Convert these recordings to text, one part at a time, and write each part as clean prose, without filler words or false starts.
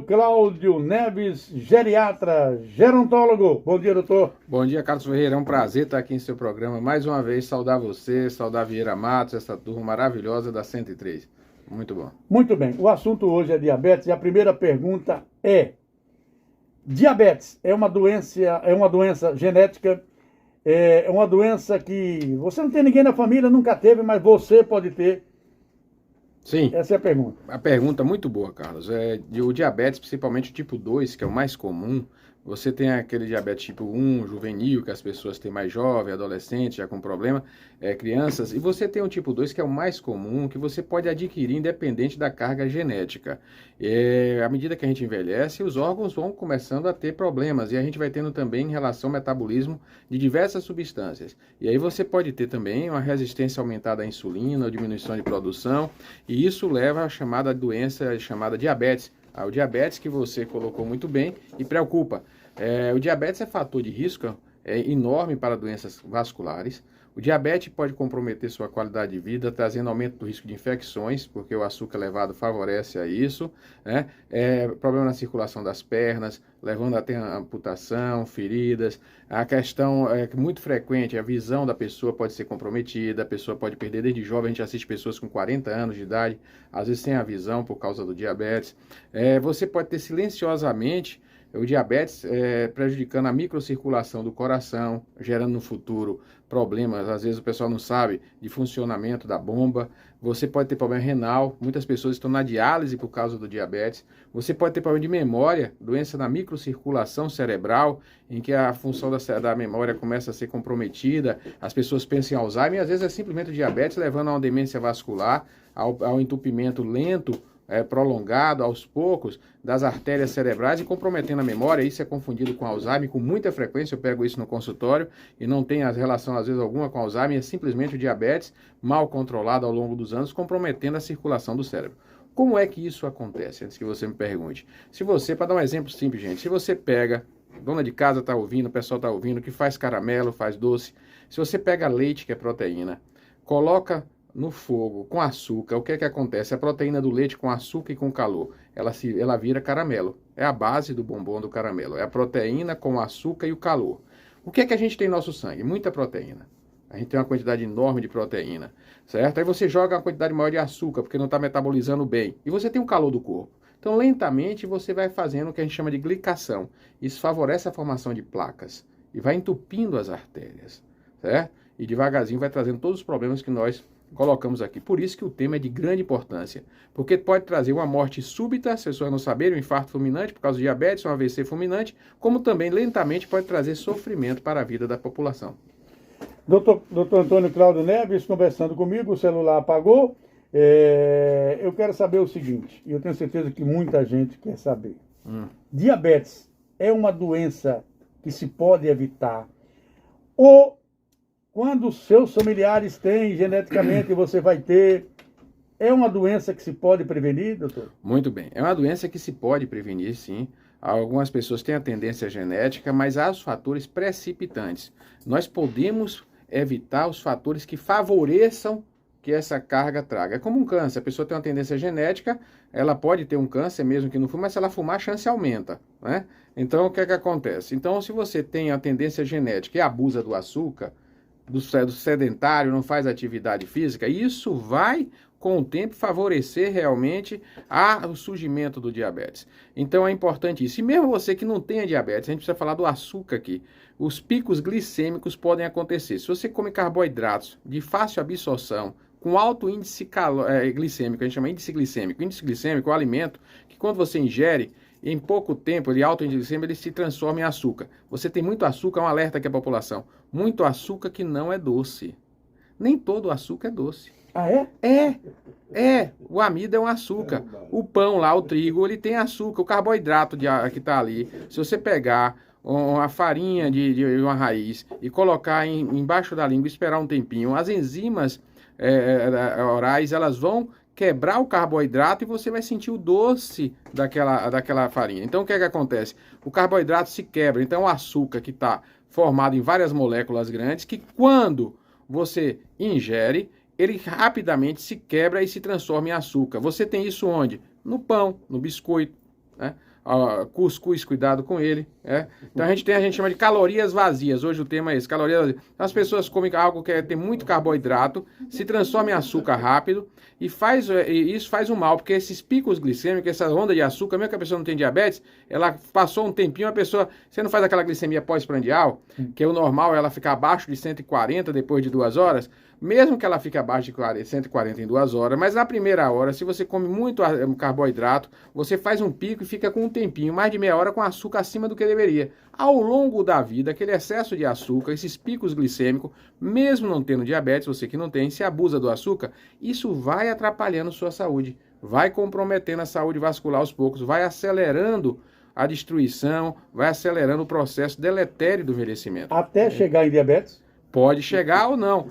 Cláudio Neves, geriatra, gerontólogo. Bom dia, doutor. Bom dia, Carlos Ferreira. É um prazer estar aqui em seu programa. Mais uma vez, saudar você, saudar Vieira Matos, essa turma maravilhosa da 103. Muito bom. Muito bem. O assunto hoje é diabetes e a primeira pergunta é: diabetes é uma doença genética? É uma doença que você não tem ninguém na família, nunca teve, mas você pode ter? Sim. Essa é a pergunta. A pergunta muito boa, Carlos. O diabetes, principalmente o tipo 2, que é o mais comum. Você tem aquele diabetes tipo 1, juvenil, que as pessoas têm mais jovem, adolescente, já com problema, crianças. E você tem o tipo 2, que é o mais comum, que você pode adquirir independente da carga genética. À medida que a gente envelhece, os órgãos vão começando a ter problemas. E a gente vai tendo também em relação ao metabolismo de diversas substâncias. E aí você pode ter também uma resistência aumentada à insulina, ou diminuição de produção. E isso leva à chamada doença chamada diabetes. O diabetes que você colocou muito bem e preocupa. O diabetes é fator de risco enorme para doenças vasculares. O diabetes pode comprometer sua qualidade de vida, trazendo aumento do risco de infecções, porque o açúcar elevado favorece a isso, né? Problema na circulação das pernas, levando até amputação, feridas. A questão muito frequente, a visão da pessoa pode ser comprometida, a pessoa pode perder desde jovem. A gente assiste pessoas com 40 anos de idade, às vezes sem a visão por causa do diabetes. Você pode ter silenciosamente o diabetes prejudicando a microcirculação do coração, gerando no futuro problemas, às vezes o pessoal não sabe, de funcionamento da bomba. Você pode ter problema renal, muitas pessoas estão na diálise por causa do diabetes. Você pode ter problema de memória, doença na microcirculação cerebral, em que a função da memória começa a ser comprometida. As pessoas pensam em Alzheimer e às vezes é simplesmente o diabetes levando a uma demência vascular, ao entupimento lento, prolongado aos poucos das artérias cerebrais e comprometendo a memória. Isso é confundido com Alzheimer com muita frequência. Eu pego isso no consultório e não tem relação às vezes alguma com Alzheimer, é simplesmente o diabetes mal controlado ao longo dos anos, comprometendo a circulação do cérebro. Como é que isso acontece? Antes que você me pergunte. Se você, para dar um exemplo simples, gente, se você pega, dona de casa está ouvindo, o pessoal está ouvindo, que faz caramelo, faz doce, se você pega leite, que é proteína, coloca no fogo com açúcar, o que é que acontece? A proteína do leite com açúcar e com calor, ela vira caramelo. É a base do bombom do caramelo. É a proteína com o açúcar e o calor. O que é que a gente tem no nosso sangue? Muita proteína. A gente tem uma quantidade enorme de proteína, certo? Aí você joga uma quantidade maior de açúcar, porque não está metabolizando bem. E você tem o calor do corpo. Então, lentamente, você vai fazendo o que a gente chama de glicação. Isso favorece a formação de placas e vai entupindo as artérias, certo? E devagarzinho vai trazendo todos os problemas que nós colocamos aqui. Por isso que o tema é de grande importância, porque pode trazer uma morte súbita, se as pessoas não saberem, um infarto fulminante por causa do diabetes, um AVC fulminante, como também lentamente pode trazer sofrimento para a vida da população. Doutor Antônio Cláudio Neves conversando comigo, o celular apagou. Eu quero saber o seguinte, e eu tenho certeza que muita gente quer saber. Diabetes é uma doença que se pode evitar? Ou quando seus familiares têm geneticamente, você vai ter? É uma doença que se pode prevenir, doutor? Muito bem. É uma doença que se pode prevenir, sim. Algumas pessoas têm a tendência genética, mas há os fatores precipitantes. Nós podemos evitar os fatores que favoreçam que essa carga traga. É como um câncer. A pessoa tem uma tendência genética, ela pode ter um câncer mesmo que não fume, mas se ela fumar, a chance aumenta, né? Então, o que é que acontece? Então, se você tem a tendência genética e abusa do açúcar, do sedentário, não faz atividade física, isso vai, com o tempo, favorecer realmente o surgimento do diabetes. Então é importante isso. E mesmo você que não tenha diabetes, a gente precisa falar do açúcar aqui. Os picos glicêmicos podem acontecer. Se você come carboidratos de fácil absorção, com alto índice glicêmico, a gente chama índice glicêmico. Índice glicêmico é o alimento que quando você ingere, em pouco tempo, alto índice glicêmico, ele se transforma em açúcar. Você tem muito açúcar, é um alerta aqui à população. Muito açúcar que não é doce. Nem todo açúcar é doce. Ah, é? O amido é um açúcar. O pão lá, o trigo, ele tem açúcar. O carboidrato que está ali, se você pegar a farinha de uma raiz e colocar embaixo da língua e esperar um tempinho, as enzimas orais, elas vão quebrar o carboidrato e você vai sentir o doce daquela farinha. Então, o que é que acontece? O carboidrato se quebra. Então, o açúcar que está formado em várias moléculas grandes, que quando você ingere, ele rapidamente se quebra e se transforma em açúcar. Você tem isso onde? No pão, no biscoito, né? Cuscuz, cuidado com ele. Então a gente chama de calorias vazias. Hoje o tema é esse, calorias vazias. Então, as pessoas comem algo que tem muito carboidrato, se transforma em açúcar rápido e isso faz um mal, porque esses picos glicêmicos, essa onda de açúcar, mesmo que a pessoa não tenha diabetes, ela passou um tempinho, você não faz aquela glicemia pós-prandial, que é o normal ela ficar abaixo de 140 depois de 2 horas, mesmo que ela fique abaixo de 140 em 2 horas, mas na primeira hora, se você come muito carboidrato, você faz um pico e fica com um tempinho, mais de meia hora com açúcar acima do que deveria. Ao longo da vida, aquele excesso de açúcar, esses picos glicêmicos, mesmo não tendo diabetes, você que não tem, se abusa do açúcar, isso vai atrapalhando sua saúde, vai comprometendo a saúde vascular aos poucos, vai acelerando a destruição, vai acelerando o processo deletério do envelhecimento. Até chegar em diabetes? Pode chegar ou não,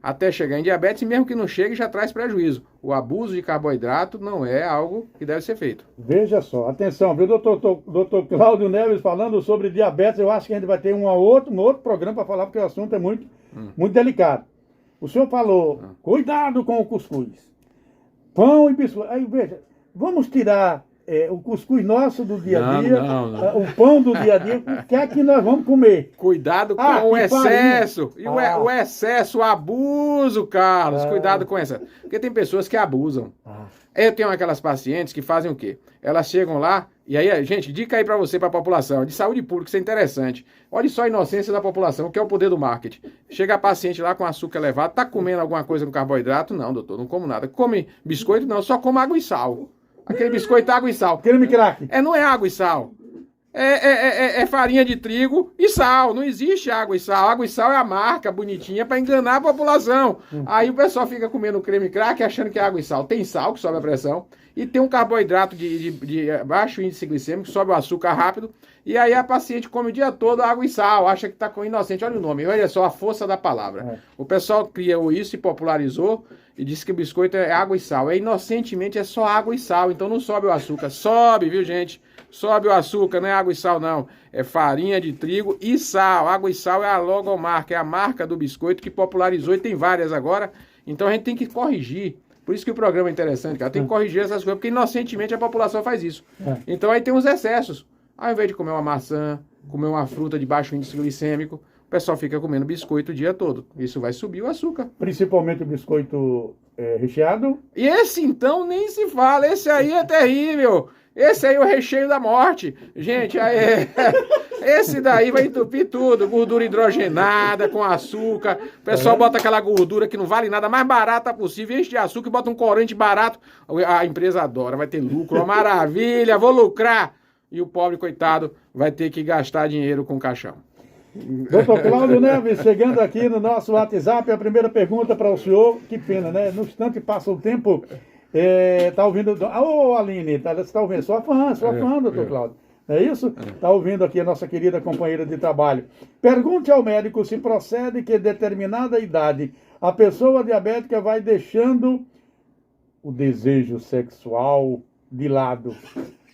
até chegar em diabetes, e mesmo que não chegue, já traz prejuízo. O abuso de carboidrato não é algo que deve ser feito. Veja só, atenção, viu, doutor Cláudio Neves falando sobre diabetes, eu acho que a gente vai ter um outro programa para falar, porque o assunto é muito delicado. O senhor falou, cuidado com o cuscuz, pão e biscoito. Aí, veja, vamos tirar o cuscuz nosso do dia a dia, não. O pão do dia a dia, o que é que nós vamos comer? Cuidado com o excesso, o excesso, o abuso, Carlos, cuidado com essa. Porque tem pessoas que abusam. Eu tenho aquelas pacientes que fazem o quê? Elas chegam lá, e aí, gente, dica aí pra você, pra população, de saúde pública, isso é interessante. Olha só a inocência da população, que é o poder do marketing. Chega a paciente lá com açúcar elevado, tá comendo alguma coisa com carboidrato? Não, doutor, não como nada. Come biscoito? Não, só como água e sal. Aquele biscoito, água e sal. Creme crack. Não é água e sal. É farinha de trigo e sal. Não existe água e sal. Água e sal é a marca bonitinha para enganar a população. Aí o pessoal fica comendo creme crack achando que é água e sal. Tem sal, que sobe a pressão. E tem um carboidrato de baixo índice glicêmico, que sobe o açúcar rápido. E aí a paciente come o dia todo água e sal. Acha que está com inocente. Olha o nome. Olha só a força da palavra. O pessoal criou isso e popularizou. E disse que o biscoito é água e sal. Inocentemente é só água e sal, então não sobe o açúcar. Sobe, viu, gente? Sobe o açúcar, não é água e sal, não. É farinha de trigo e sal. Água e sal é a logomarca, é a marca do biscoito que popularizou e tem várias agora. Então a gente tem que corrigir. Por isso que o programa é interessante, cara. Tem que corrigir essas coisas, porque inocentemente a população faz isso. Então aí tem os excessos. Ao invés de comer uma maçã, comer uma fruta de baixo índice glicêmico, o pessoal fica comendo biscoito o dia todo. Isso vai subir o açúcar. Principalmente o biscoito recheado. E esse então nem se fala. Esse aí é terrível. Esse aí é o recheio da morte. Gente, esse daí vai entupir tudo. Gordura hidrogenada com açúcar. O pessoal bota aquela gordura que não vale nada, mais barata possível, enche de açúcar e bota um corante barato. A empresa adora, vai ter lucro. Uma maravilha, vou lucrar. E o pobre, coitado, vai ter que gastar dinheiro com caixão. Doutor Cláudio Neves, chegando aqui no nosso WhatsApp, a primeira pergunta para o senhor, que pena, né? No instante passa o tempo, tá ouvindo... Aline, você está ouvindo? Sua fã, doutor Cláudio. Não é isso? Está ouvindo aqui a nossa querida companheira de trabalho. Pergunte ao médico se procede que, em determinada idade, a pessoa diabética vai deixando o desejo sexual de lado.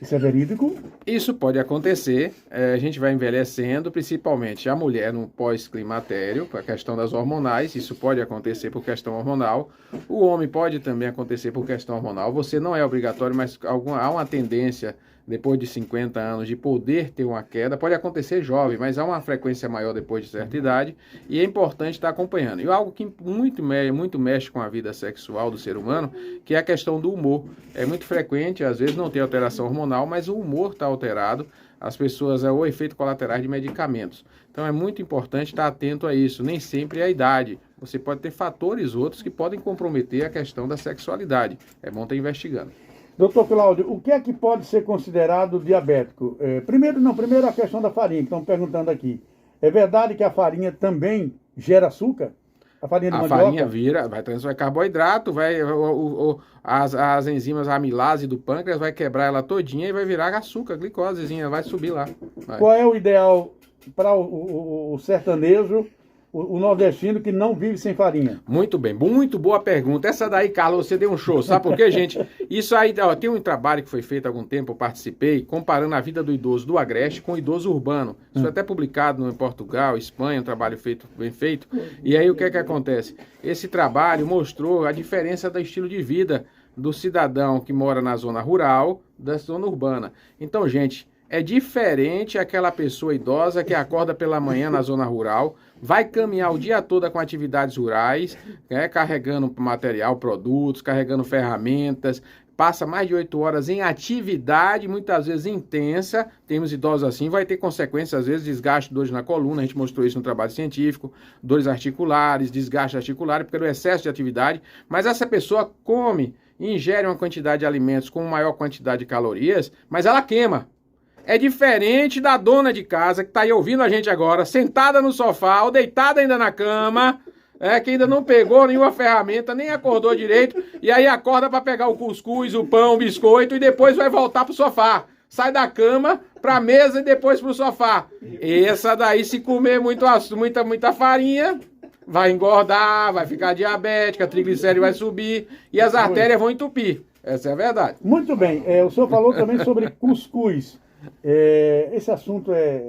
Isso é verídico? Isso pode acontecer, a gente vai envelhecendo, principalmente a mulher no pós-climatério, com a questão das hormonais, isso pode acontecer por questão hormonal, o homem pode também acontecer por questão hormonal, você não é obrigatório, mas há uma tendência, depois de 50 anos, de poder ter uma queda, pode acontecer jovem, mas há uma frequência maior depois de certa idade, e é importante estar acompanhando. E algo que muito mexe com a vida sexual do ser humano, que é a questão do humor. É muito frequente, às vezes não tem alteração hormonal, mas o humor está alterado, as pessoas, ou efeito colaterais de medicamentos. Então é muito importante estar atento a isso, nem sempre é a idade. Você pode ter fatores outros que podem comprometer a questão da sexualidade. É bom estar investigando. Doutor Cláudio, o que é que pode ser considerado diabético? Primeiro a questão da farinha, que estão perguntando aqui. É verdade que a farinha também gera açúcar? A farinha de mandioca? A farinha vai transformar carboidrato, as enzimas amilase do pâncreas vai quebrar ela todinha e vai virar açúcar, glicosezinha, vai subir lá. Vai. Qual é o ideal para o sertanejo, o nordestino que não vive sem farinha? Muito bem, muito boa pergunta. Essa daí, Carlos, você deu um show. Sabe por quê, gente? Isso aí, tem um trabalho que foi feito há algum tempo, eu participei, comparando a vida do idoso do Agreste com o idoso urbano. Isso foi até publicado em Portugal, Espanha, um trabalho bem feito. E aí o que é que acontece? Esse trabalho mostrou a diferença do estilo de vida do cidadão que mora na zona rural da zona urbana. Então, gente, é diferente aquela pessoa idosa que acorda pela manhã na zona rural, vai caminhar o dia todo com atividades rurais, carregando material, produtos, carregando ferramentas, passa mais de 8 horas em atividade, muitas vezes intensa. Temos idosos assim, vai ter consequências, às vezes, desgaste de dores na coluna, a gente mostrou isso no trabalho científico, dores articulares, desgaste articular, porque do excesso de atividade. Mas essa pessoa come, ingere uma quantidade de alimentos com maior quantidade de calorias, mas ela queima. É diferente da dona de casa que está aí ouvindo a gente agora, sentada no sofá ou deitada ainda na cama, que ainda não pegou nenhuma ferramenta, nem acordou direito, e aí acorda para pegar o cuscuz, o pão, o biscoito e depois vai voltar pro sofá. Sai da cama pra mesa e depois pro sofá. Essa daí, se comer muita farinha, vai engordar, vai ficar diabética, a triglicéride vai subir e as artérias vão entupir. Essa é a verdade. Muito bem. O senhor falou também sobre cuscuz. Esse assunto é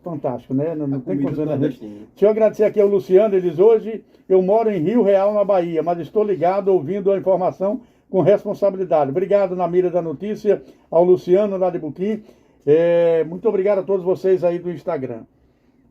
fantástico, né? Não tem como dizer. Deixa eu agradecer aqui ao Luciano. Ele diz: hoje eu moro em Rio Real, na Bahia, mas estou ligado ouvindo a informação com responsabilidade. Obrigado, na mira da notícia, ao Luciano lá de Buquim. Muito obrigado a todos vocês aí do Instagram.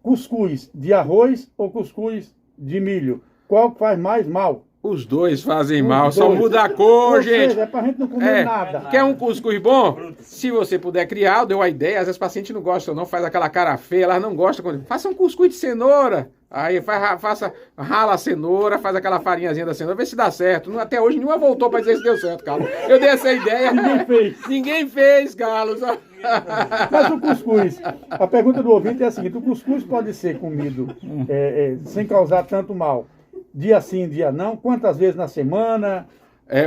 Cuscuz de arroz ou cuscuz de milho? Qual que faz mais mal? Os dois fazem mal, só muda a cor, gente. Seja, é pra gente não comer nada. Quer um cuscuz bom? Se você puder criar, deu a ideia, às vezes paciente não gosta não, faz aquela cara feia, elas não gostam. Faça um cuscuz de cenoura. Aí rala a cenoura, faz aquela farinhazinha da cenoura, vê se dá certo. Até hoje nenhuma voltou pra dizer se deu certo, Carlos. Eu dei essa ideia. Ninguém fez, Carlos. Mas o cuscuz, a pergunta do ouvinte é a seguinte: o cuscuz pode ser comido sem causar tanto mal? Dia sim, dia não? Quantas vezes na semana?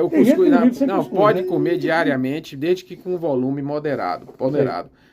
O cuscuz, não, pode comer diariamente, desde que com volume moderado.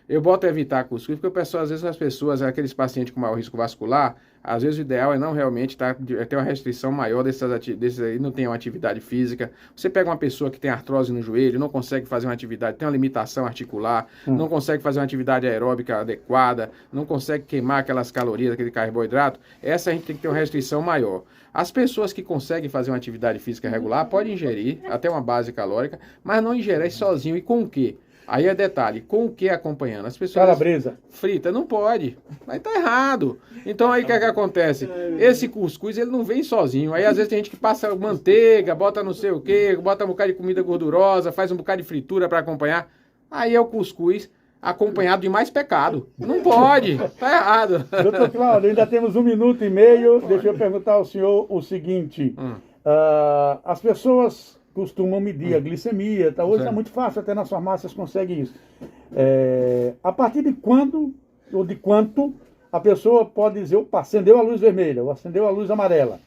Eu boto evitar cuscuz, porque às vezes as pessoas, aqueles pacientes com maior risco vascular, às vezes o ideal é não realmente ter uma restrição maior desses aí, não tem uma atividade física. Você pega uma pessoa que tem artrose no joelho, não consegue fazer uma atividade, tem uma limitação articular, não consegue fazer uma atividade aeróbica adequada, não consegue queimar aquelas calorias, aquele carboidrato, essa a gente tem que ter uma restrição maior. As pessoas que conseguem fazer uma atividade física regular podem ingerir até uma base calórica, mas não ingerir sozinho. E com o quê? Aí é detalhe, com o que acompanhando? As pessoas... Calabresa. Frita, não pode. Mas tá errado. Então aí o que acontece? Esse cuscuz, ele não vem sozinho. Aí às vezes tem gente que passa manteiga, bota não sei o quê, bota um bocado de comida gordurosa, faz um bocado de fritura para acompanhar. Aí é o cuscuz acompanhado de mais pecado. Não pode. Tá errado. Doutor Cláudio, ainda temos 1 minuto e meio. Deixa eu perguntar ao senhor o seguinte. As pessoas costumam medir a glicemia. Hoje está muito fácil, até nas farmácias consegue isso. A partir de quando ou de quanto a pessoa pode dizer: opa, acendeu a luz vermelha ou acendeu a luz amarela?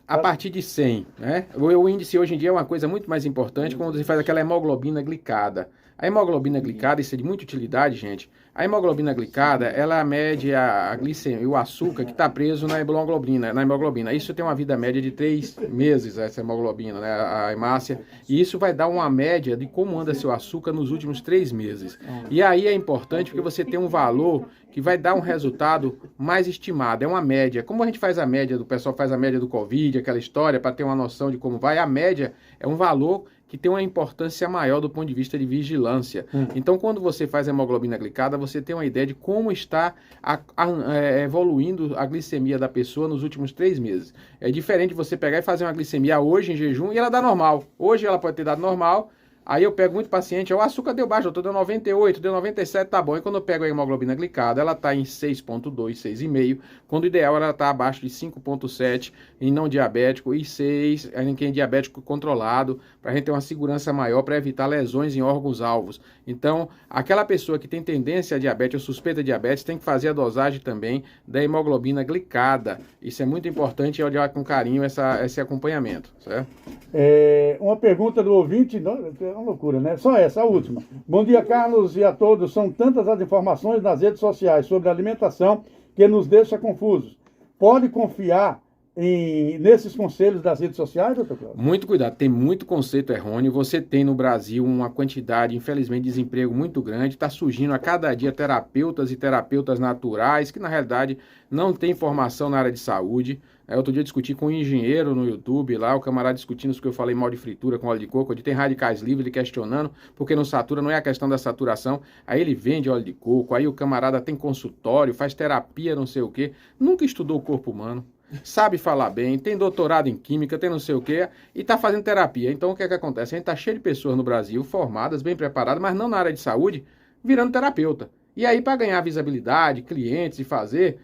A partir de 100, né? O índice hoje em dia é uma coisa muito mais importante quando você faz aquela hemoglobina glicada. A hemoglobina glicada, isso é de muita utilidade, gente. A hemoglobina glicada, ela mede a glicemia, o açúcar que está preso na hemoglobina. Isso tem uma vida média de 3 meses, essa hemoglobina, né, a hemácia. E isso vai dar uma média de como anda seu açúcar nos últimos 3 meses. E aí é importante porque você tem um valor que vai dar um resultado mais estimado. É uma média. Como a gente faz a média, o pessoal faz a média do Covid, aquela história, para ter uma noção de como vai, a média é um valor que tem uma importância maior do ponto de vista de vigilância. Então, quando você faz a hemoglobina glicada, você tem uma ideia de como está evoluindo a glicemia da pessoa nos últimos 3 meses. É diferente você pegar e fazer uma glicemia hoje em jejum e ela dá normal. Hoje ela pode ter dado normal. Aí eu pego muito paciente, o açúcar deu baixo, doutor, deu 98, deu 97, tá bom. E quando eu pego a hemoglobina glicada, ela tá em 6,2, 6,5. Quando o ideal ela tá abaixo de 5,7 em não diabético e 6 em quem é diabético controlado, para a gente ter uma segurança maior para evitar lesões em órgãos-alvos. Então, aquela pessoa que tem tendência a diabetes ou suspeita de diabetes tem que fazer a dosagem também da hemoglobina glicada. Isso é muito importante, olhar com carinho esse acompanhamento, certo? Uma pergunta do ouvinte, é uma loucura, né? Só essa, a última. Bom dia, Carlos, e a todos. São tantas as informações nas redes sociais sobre alimentação que nos deixa confusos. Pode confiar nesses conselhos das redes sociais, doutor Cláudio? Muito cuidado, tem muito conceito errôneo. Você tem no Brasil uma quantidade, infelizmente, de desemprego muito grande. Está surgindo a cada dia terapeutas e terapeutas naturais que, na realidade, não tem formação na área de saúde. Outro dia eu discuti com um engenheiro no YouTube lá, o camarada discutindo isso que eu falei mal de fritura com óleo de coco, onde tem radicais livres, ele questionando, porque não satura, não é a questão da saturação. Aí ele vende óleo de coco, aí o camarada tem consultório, faz terapia, não sei o quê. Nunca estudou o corpo humano. Sabe falar bem, tem doutorado em química, tem não sei o que, e está fazendo terapia. Então o que é que acontece? A gente está cheio de pessoas no Brasil, formadas, bem preparadas, mas não na área de saúde, virando terapeuta. E aí, para ganhar visibilidade, clientes e fazer,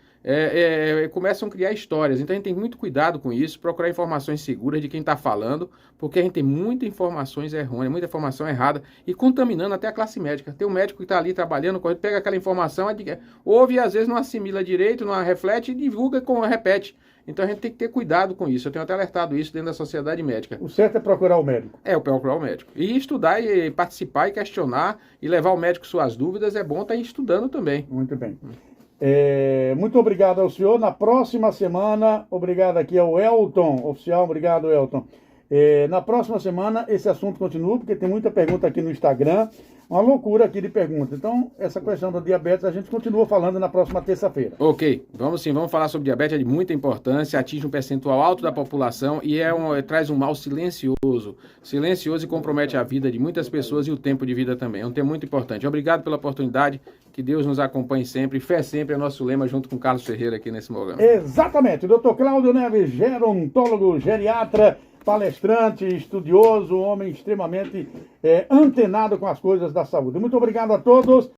começam a criar histórias. Então a gente tem muito cuidado com isso, procurar informações seguras de quem está falando, porque a gente tem muitas informações errôneas, muita informação errada, e contaminando até a classe médica. Tem um médico que está ali trabalhando, pega aquela informação, ouve e às vezes não assimila direito, não reflete, e divulga e repete. Então a gente tem que ter cuidado com isso. Eu tenho até alertado isso dentro da sociedade médica. O certo é procurar o médico. Procurar o médico. E estudar e participar e questionar e levar o médico suas dúvidas, é bom estar estudando também. Muito bem. Muito obrigado ao senhor. Na próxima semana, obrigado aqui ao Elton, oficial, obrigado, Elton. Na próxima semana esse assunto continua, porque tem muita pergunta aqui no Instagram, uma loucura aqui de perguntas. Então, essa questão da diabetes a gente continua falando na próxima terça-feira. Ok, vamos falar sobre diabetes, é de muita importância, atinge um percentual alto da população e traz um mal silencioso e compromete a vida de muitas pessoas e o tempo de vida também. É um tema muito importante. Obrigado pela oportunidade, que Deus nos acompanhe sempre, fé sempre é nosso lema, junto com Carlos Ferreira aqui nesse programa. Exatamente, Dr. Cláudio Neves, gerontólogo, geriatra, palestrante, estudioso, homem extremamente antenado com as coisas da saúde. Muito obrigado a todos.